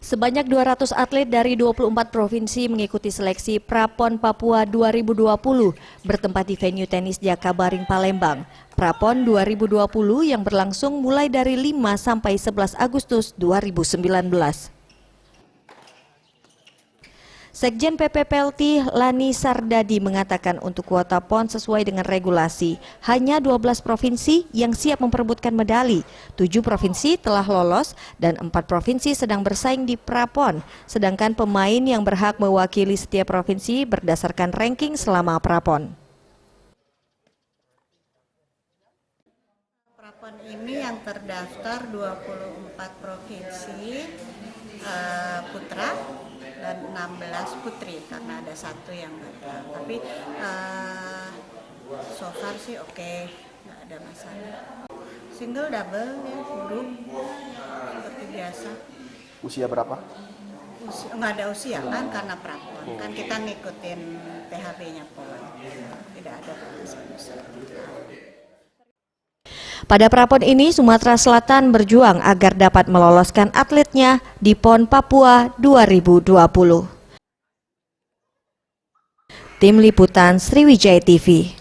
Sebanyak 200 atlet dari 24 provinsi mengikuti seleksi Prapon Papua 2020 bertempat di venue tenis Jakabaring Palembang. Prapon 2020 yang berlangsung mulai dari 5 sampai 11 Agustus 2019. Sekjen PPPLT Lani Sardadi mengatakan untuk kuota PON sesuai dengan regulasi, hanya 12 provinsi yang siap memperebutkan medali, 7 provinsi telah lolos dan 4 provinsi sedang bersaing di Prapon, sedangkan pemain yang berhak mewakili setiap provinsi berdasarkan ranking selama Prapon. Prapon ini yang terdaftar 24 provinsi putra dan 16 putri karena ada satu yang gagal. Tapi so far sih oke, nggak ada masalah. Single, double, ya, grup seperti biasa. Usia berapa? Nggak ada usia kan karena Prapon. Kan kita ngikutin THB-nya PON. Tidak ada batasan usia. Pada Prapon ini, Sumatera Selatan berjuang agar dapat meloloskan atletnya di PON Papua 2020. Tim Liputan Sriwijaya TV.